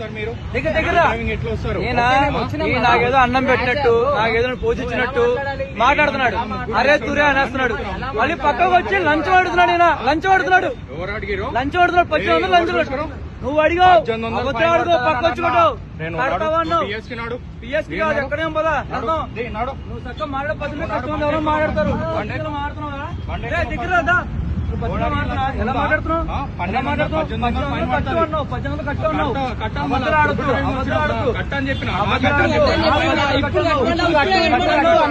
వస్తారు మీరు? ఎట్లా వస్తారు? నాకేదో అన్నం పెట్టినట్టు, నాకేదో పోషించినట్టు మాట్లాడుతున్నాడు. అరే తురే అనేస్తున్నాడు. మళ్ళీ పక్కకు వచ్చి లంచ్ ఆడుతున్నాడు. లంచ్ ఆడుతున్నాడు. ఎవరు అడిగారు? లంచ్ ఆడుతున్నాడు. 1800 లంచ్ నువ్వు అడిగావు. అడుగు పక్క వచ్చి కొట్టావు. పిఎస్కి కాదు, ఎక్కడేం పదా నువ్వు చక్కగా మాట్లాడే పద్ధతి కష్టం ఎవరో మాట్లాడతారు. దగ్గర ఎలా మాట్లాడుతున్నావు? 1800 కట్టు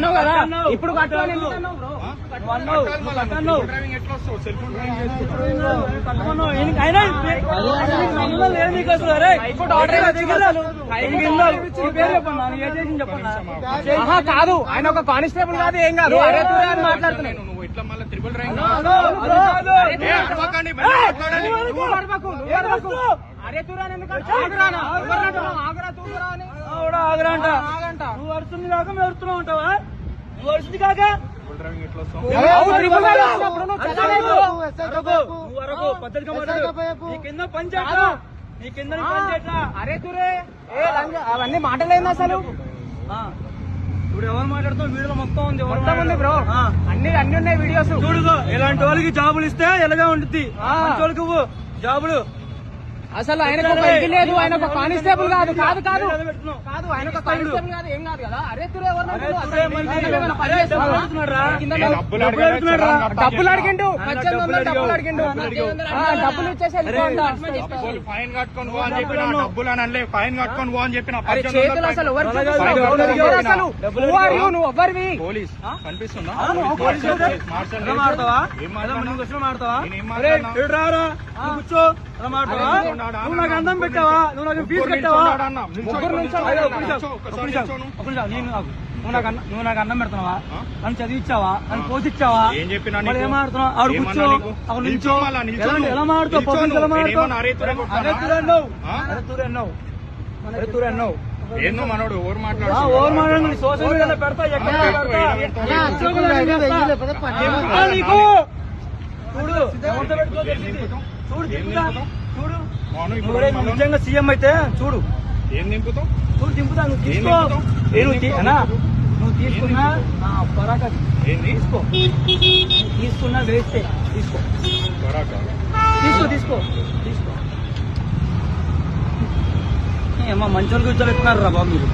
అన్నావు. ఇప్పుడు కాదు, ఆయన ఒక కానిస్టేబుల్ కాదు, ఏం కాదు. అరే తురే అని మాట్లాడుతున్నాను. నువ్వు ఇట్లా మళ్ళీ త్రిబుల్ ర్యాంక్ అరే తురే అని ఎందుకు ఆగరా అంట. నువ్వు వరుస్తుంది కాక మేము వరుస్తున్నావు ఉంటావా? నువ్వు వరుస్తుంది కాక పద్ధతిగా మాట్లాడు. నీ కింద పంచాయత, నీ కింద పంచాయత. అరే తురే అవన్నీ మాటలేదు అసలు. ఇప్పుడు ఎవరు మాట్లాడుతావు? వీడియోలో మొత్తం ఉంది, మొత్తం ఉంది బ్రో. అన్ని ఉన్నాయి వీడియోస్. చూడుగో, ఇలాంటి వాళ్ళకి జాబులు ఇస్తే ఎలాగా ఉంటుంది. వాళ్ళకి జాబులు అసలు ఆయన లేదు. ఆయన ఒక కానిస్టేబుల్ కాదు. కాదు కాదు కాదు ఆయన ఒక కానిస్టేబుల్ కాదు, ఏం కాదు కదా. అరే తురే డబ్బులు అడిగిండు. 1800 డబ్బులు అడిగిండు. డబ్బులు ఇచ్చేసి ఫైన్ కట్టుకొని పో అని చెప్పిన. డబ్బులు అని అనలే, ఫైన్ కట్టుకొని పో అని చెప్పిన. చేతులు అసలు అసలు నువ్వు ఎవరివి? పోలీస్ కనిపిస్తుందా? కూర్చో. నువ్వు నాకు అన్నం పెట్టావా? నువ్వు నాకు ఫీజు కట్టావా? నువ్వు నాకు అన్నం పెడుతున్నావా? నన్ను చదివిచ్చావా? నన్ను పోషించావా? ఏం చెప్పినా ఏమాడుతున్నావు? ఆవిడ కూర్చో, అక్కడ నిల్చో. ఎలా మాడుతావు? పబ్లిక్ ఎలా మాడుతావు? అరే అన్నావు. ఏందో మనోడు ఓవర్ మాట్లాడు. ఓవర్ మాట్లాడు. సోషల్ మీడియాలో పెడతా, ఎక్కడ నీకు చూడు. ఎవరితో పెట్టుకో చూడు. చూడు, నువ్వు నిజంగా సీఎం అయితే చూడు. ఏం దింపుతావు? చూడు దింపుతా. నువ్వు తీసుకో. నువ్వు తీసుకున్నా పరాకా తీసుకో. తీసుకున్నా వేస్తే తీసుకో. తీసుకో అమ్మా, మంచి వాళ్ళు కూర్చోబెట్టుకున్నారు రా బాబు మీరు.